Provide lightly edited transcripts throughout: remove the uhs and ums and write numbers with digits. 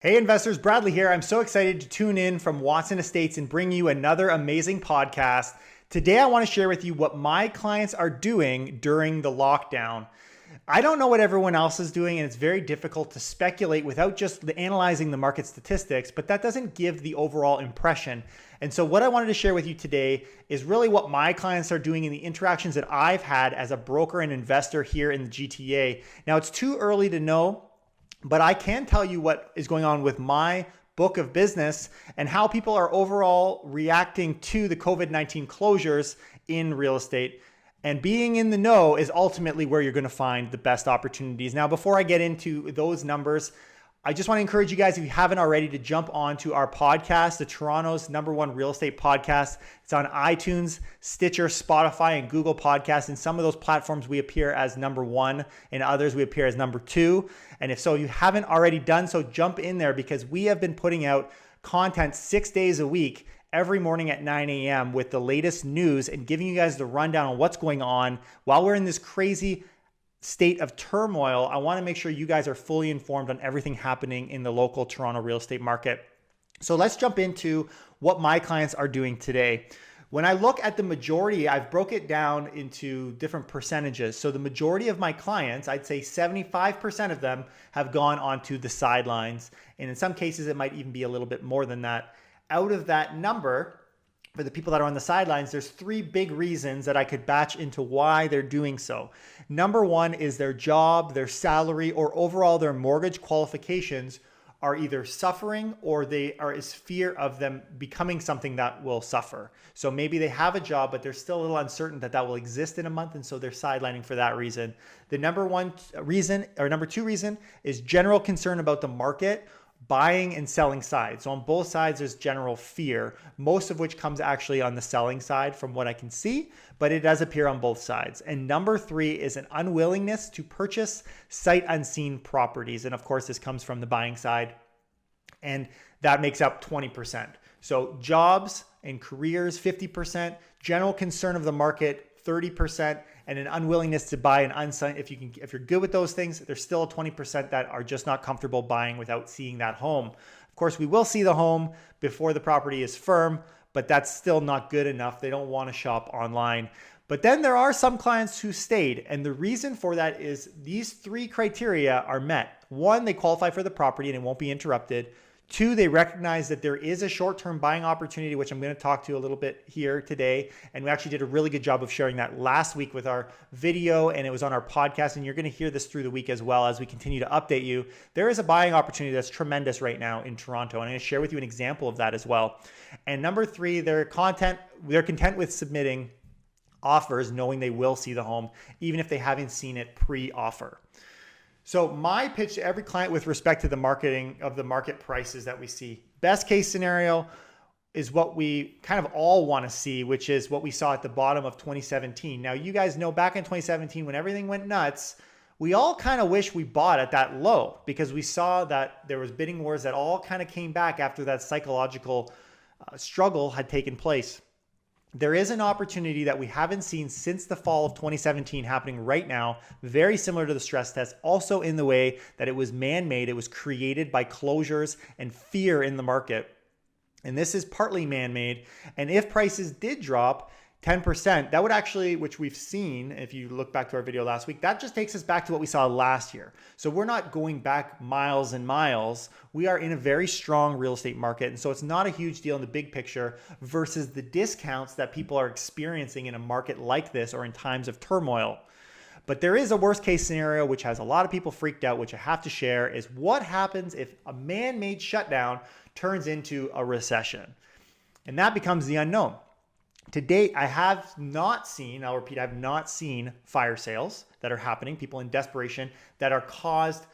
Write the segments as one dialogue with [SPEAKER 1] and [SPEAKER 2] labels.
[SPEAKER 1] Hey investors, Bradley here. I'm so excited to tune in from Watson Estates and bring you another amazing podcast. Today I want to share with you what my clients are doing during the lockdown. I don't know what everyone else is doing, and it's very difficult to speculate without just analyzing the market statistics, but that doesn't give the overall impression. And so what I wanted to share with you today is really what my clients are doing in the interactions that I've had as a broker and investor here in the GTA. Now, it's too early to know, but I can tell you what is going on with my book of business and how people are overall reacting to the COVID-19 closures in real estate. And being in the know is ultimately where you're going to find the best opportunities. Now, before I get into those numbers, I just want to encourage you guys, if you haven't already, to jump onto our podcast, the Toronto's #1 real estate podcast. It's on iTunes, Stitcher, Spotify, and Google Podcasts. In some of those platforms, we appear as #1. In others, we appear as #2. And if so, you haven't already done so, jump in there because we have been putting out content 6 days a week, every morning at 9 a.m. with the latest news and giving you guys the rundown on what's going on while we're in this crazy state of turmoil. I want to make sure you guys are fully informed on everything happening in the local Toronto real estate market. So let's jump into what my clients are doing today. When I look at the majority, I've broke it down into different percentages. So the majority of my clients, I'd say 75% of them have gone onto the sidelines. And in some cases, it might even be a little bit more than that. Out of that number, for the people that are on the sidelines, there's 3 big reasons that I could batch into why they're doing so. Number 1 is their job, their salary, or overall their mortgage qualifications are either suffering or they are is fear of them becoming something that will suffer. So maybe they have a job, but they're still a little uncertain that that will exist in a month. And so they're sidelining for that reason. The number 2 reason is general concern about the market, buying and selling side. So on both sides, there's general fear, most of which comes actually on the selling side from what I can see, but it does appear on both sides. And number 3 is an unwillingness to purchase sight unseen properties. And of course, this comes from the buying side, and that makes up 20%. So jobs and careers, 50%, general concern of the market, 30%, and an unwillingness to buy an unsigned. If you're good with those things, there's still a 20% that are just not comfortable buying without seeing that home. Of course, we will see the home before the property is firm, but that's still not good enough. They don't want to shop online. But then there are some clients who stayed, and the reason for that is these 3 criteria are met. 1, they qualify for the property and it won't be interrupted. 2, they recognize that there is a short-term buying opportunity, which I'm going to talk to you a little bit here today. And we actually did a really good job of sharing that last week with our video, and it was on our podcast. And you're going to hear this through the week as well as we continue to update you. There is a buying opportunity that's tremendous right now in Toronto. And I'm going to share with you an example of that as well. And number 3, they're content with submitting offers, knowing they will see the home, even if they haven't seen it pre-offer. So my pitch to every client with respect to the marketing of the market prices that we see, best case scenario is what we kind of all want to see, which is what we saw at the bottom of 2017. Now, you guys know back in 2017, when everything went nuts, we all kind of wish we bought at that low because we saw that there was bidding wars that all kind of came back after that psychological struggle had taken place. There is an opportunity that we haven't seen since the fall of 2017 happening right now, very similar to the stress test, also in the way that it was man-made. It was created by closures and fear in the market. And this is partly man-made. And if prices did drop 10%, that would actually, which we've seen, if you look back to our video last week, that just takes us back to what we saw last year. So we're not going back miles and miles. We are in a very strong real estate market. And so it's not a huge deal in the big picture versus the discounts that people are experiencing in a market like this or in times of turmoil. But there is a worst case scenario, which has a lot of people freaked out, which I have to share, is what happens if a man-made shutdown turns into a recession? And that becomes the unknown. To date, I have not seen, I'll repeat, I have not seen fire sales that are happening, people in desperation that are caused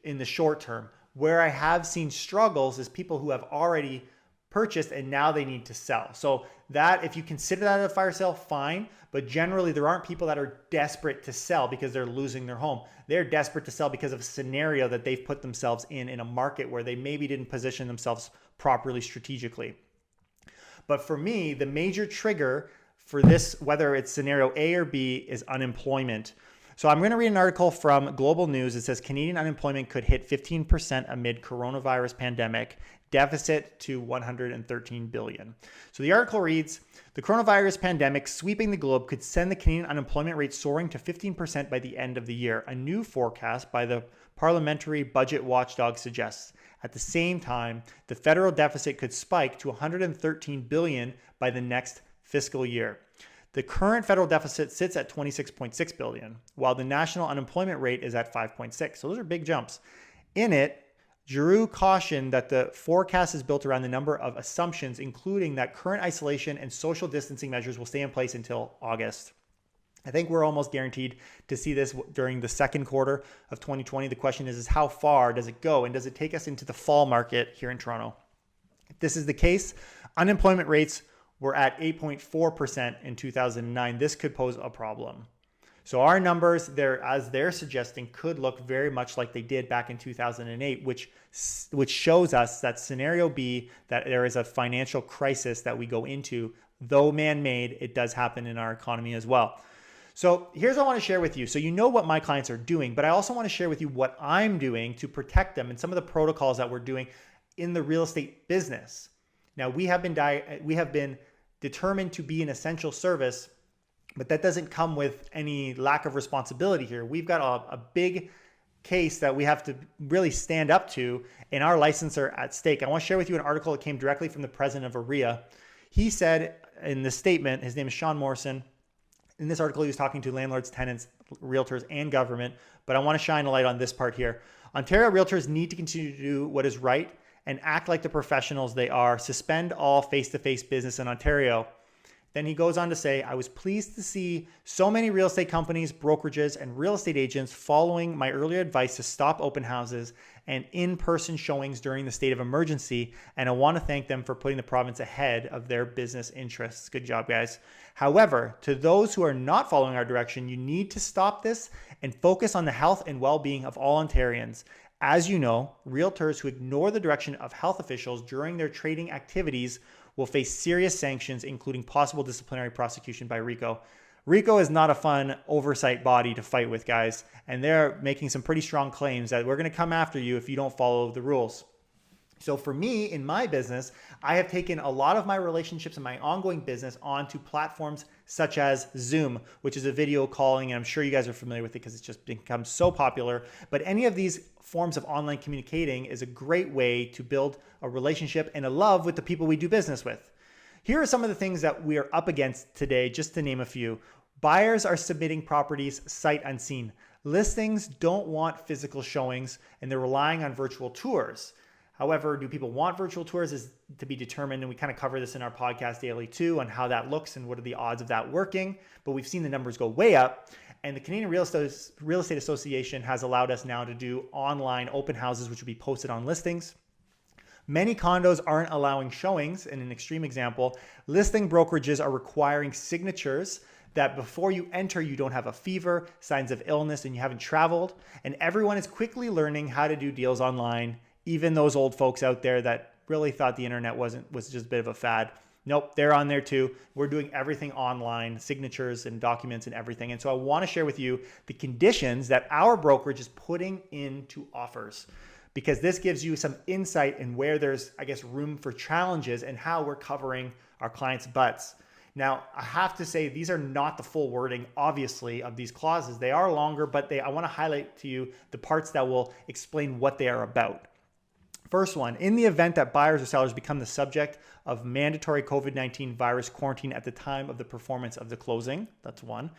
[SPEAKER 1] in the short term. Where I have seen struggles is people who have already purchased and now they need to sell. So that, if you consider that a fire sale, fine. But generally, there aren't people that are desperate to sell because they're losing their home. They're desperate to sell because of a scenario that they've put themselves in a market where they maybe didn't position themselves properly strategically. But for me, the major trigger for this, whether it's scenario A or B, is unemployment. So I'm going to read an article from Global News. It says Canadian unemployment could hit 15% amid coronavirus pandemic, deficit to 113 billion. So the article reads, the coronavirus pandemic sweeping the globe could send the Canadian unemployment rate soaring to 15% by the end of the year. A new forecast by the parliamentary budget watchdog suggests. At the same time, the federal deficit could spike to 113 billion by the next fiscal year. The current federal deficit sits at 26.6 billion, while the national unemployment rate is at 5.6. So those are big jumps. In it, Giroux cautioned that the forecast is built around the number of assumptions, including that current isolation and social distancing measures will stay in place until August. I think we're almost guaranteed to see this during the second quarter of 2020. The question is how far does it go, and does it take us into the fall market here in Toronto? If this is the case, unemployment rates were at 8.4% in 2009. This could pose a problem. So our numbers there, as they're suggesting, could look very much like they did back in 2008, which shows us that scenario B, that there is a financial crisis that we go into. Though man-made, it does happen in our economy as well. So here's what I want to share with you. So you know what my clients are doing, but I also want to share with you what I'm doing to protect them and some of the protocols that we're doing in the real estate business. Now, we have been determined to be an essential service, but that doesn't come with any lack of responsibility here. We've got a big case that we have to really stand up to, and our license are at stake. I want to share with you an article that came directly from the president of AREA. He said in the statement, his name is Sean Morrison. In this article, he was talking to landlords, tenants, realtors, and government, but I want to shine a light on this part here. Ontario realtors need to continue to do what is right and act like the professionals they are. Suspend all face-to-face business in Ontario. Then he goes on to say, I was pleased to see so many real estate companies, brokerages, and real estate agents following my earlier advice to stop open houses and in-person showings during the state of emergency. And I want to thank them for putting the province ahead of their business interests. Good job, guys. However, to those who are not following our direction, you need to stop this and focus on the health and well-being of all Ontarians. As you know, realtors who ignore the direction of health officials during their trading activities will face serious sanctions, including possible disciplinary prosecution by RICO. RICO is not a fun oversight body to fight with, guys, and they're making some pretty strong claims that we're going to come after you if you don't follow the rules. So for me, in my business, I have taken a lot of my relationships and my ongoing business onto platforms such as Zoom, which is a video calling, and I'm sure you guys are familiar with it because it's just become so popular. But any of these forms of online communicating is a great way to build a relationship and a love with the people we do business with. Here are some of the things that we are up against today, just to name a few. Buyers are submitting properties sight unseen. Listings don't want physical showings, and they're relying on virtual tours. However, do people want virtual tours is to be determined, and we kind of cover this in our podcast daily too on how that looks and what are the odds of that working. But we've seen the numbers go way up, and the Canadian Real Estate Association has allowed us now to do online open houses, which will be posted on listings. Many condos aren't allowing showings. In an extreme example, listing brokerages are requiring signatures that before you enter, you don't have a fever, signs of illness, and you haven't traveled. And everyone is quickly learning how to do deals online. Even those old folks out there that really thought the internet was just a bit of a fad. Nope, they're on there too. We're doing everything online, signatures and documents and everything. And so I want to share with you the conditions that our brokerage is putting into offers, because this gives you some insight in where there's, I guess, room for challenges and how we're covering our clients' butts. Now, I have to say these are not the full wording, obviously, of these clauses. They are longer, but I want to highlight to you the parts that will explain what they are about. First one, in the event that buyers or sellers become the subject of mandatory COVID-19 virus quarantine at the time of the performance of the closing, that's one.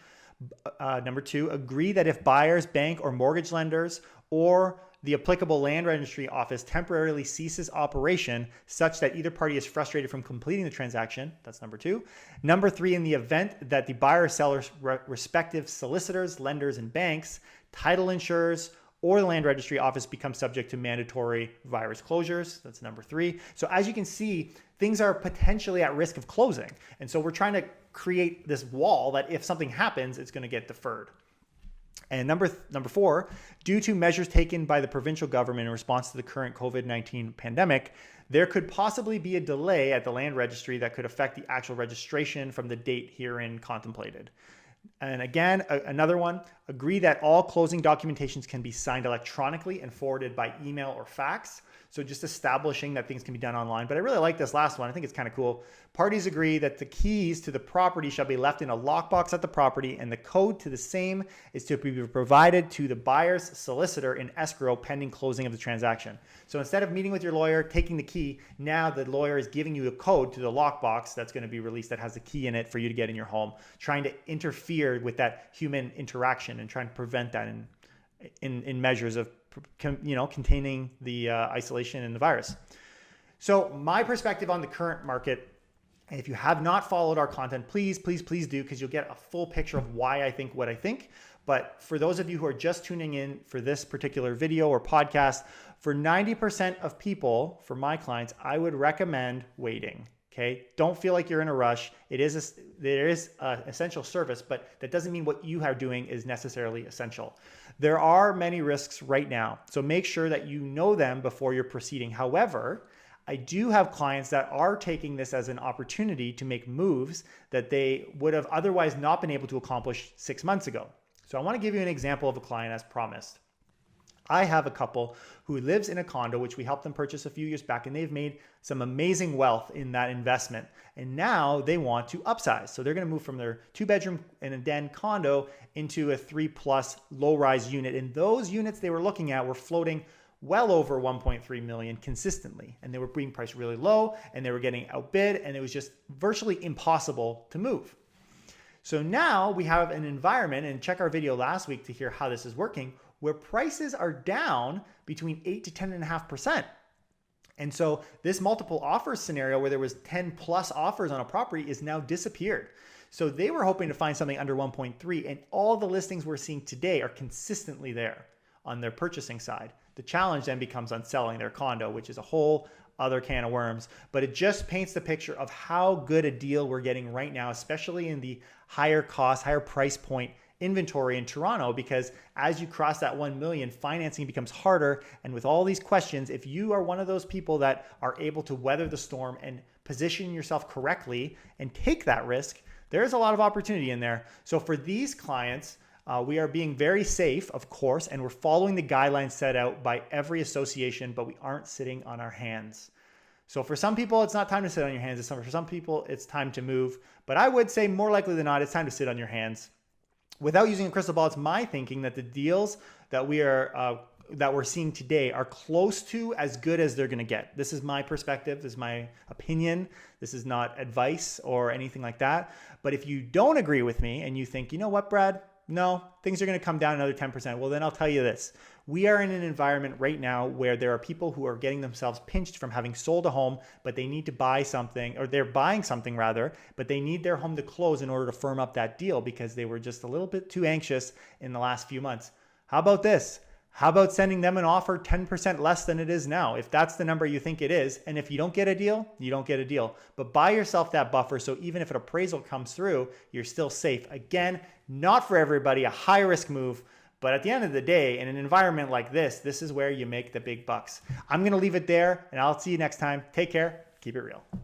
[SPEAKER 1] Number two, agree that if buyers, bank or mortgage lenders, or the applicable land registry office temporarily ceases operation such that either party is frustrated from completing the transaction, that's number two. Number three, in the event that the buyer or seller's respective solicitors, lenders, and banks, title insurers, or the land registry office become subject to mandatory virus closures. That's number three. So as you can see, things are potentially at risk of closing. And so we're trying to create this wall that if something happens, it's going to get deferred. And number four, due to measures taken by the provincial government in response to the current COVID-19 pandemic, there could possibly be a delay at the land registry that could affect the actual registration from the date herein contemplated. And again, another one, agree that all closing documentations can be signed electronically and forwarded by email or fax. So just establishing that things can be done online. But I really like this last one. I think it's kind of cool. Parties agree that the keys to the property shall be left in a lockbox at the property, and the code to the same is to be provided to the buyer's solicitor in escrow pending closing of the transaction. So instead of meeting with your lawyer, taking the key, now the lawyer is giving you a code to the lockbox that's going to be released that has a key in it for you to get in your home, trying to interfere with that human interaction and trying to prevent that in measures of containing the isolation and the virus. So my perspective on the current market, and if you have not followed our content, please do, because you'll get a full picture of why I think what I think. But for those of you who are just tuning in for this particular video or podcast, for 90% of people, for my clients, I would recommend waiting. Okay, don't feel like you're in a rush. There is an essential service, but that doesn't mean what you are doing is necessarily essential. There are many risks right now, so make sure that you know them before you're proceeding. However, I do have clients that are taking this as an opportunity to make moves that they would have otherwise not been able to accomplish 6 months ago. So I want to give you an example of a client as promised. I have a couple who lives in a condo, which we helped them purchase a few years back, and they've made some amazing wealth in that investment. And now they want to upsize. So they're going to move from their 2-bedroom and a den condo into a 3+ low-rise unit. And those units they were looking at were floating well over 1.3 million consistently. And they were being priced really low, and they were getting outbid, and it was just virtually impossible to move. So now we have an environment, and check our video last week to hear how this is working, where prices are down between 8 to 10.5%. And so this multiple offers scenario where there was 10+ offers on a property is now disappeared. So they were hoping to find something under 1.3, and all the listings we're seeing today are consistently there on their purchasing side. The challenge then becomes on selling their condo, which is a whole other can of worms, but it just paints the picture of how good a deal we're getting right now, especially in the higher cost, higher price point inventory in Toronto, because as you cross that 1 million, financing becomes harder. And with all these questions, if you are one of those people that are able to weather the storm and position yourself correctly and take that risk, there's a lot of opportunity in there. So for these clients, we are being very safe, of course, and we're following the guidelines set out by every association, but we aren't sitting on our hands. So for some people, it's not time to sit on your hands. For some people, it's time to move. But I would say more likely than not, it's time to sit on your hands. Without using a crystal ball, it's my thinking that the deals that we're seeing today are close to as good as they're going to get. This is my perspective. This is my opinion. This is not advice or anything like that. But if you don't agree with me and you think, you know what, Brad? No, things are going to come down another 10%. Well, then I'll tell you this. We are in an environment right now where there are people who are getting themselves pinched from having sold a home, but they need to buy something, or they're buying something rather, but they need their home to close in order to firm up that deal because they were just a little bit too anxious in the last few months. How about this? How about sending them an offer 10% less than it is now, if that's the number you think it is? And if you don't get a deal, you don't get a deal. But buy yourself that buffer so even if an appraisal comes through, you're still safe. Again, not for everybody, a high risk move. But at the end of the day, in an environment like this is where you make the big bucks. I'm going to leave it there, and I'll see you next time. Take care. Keep it real.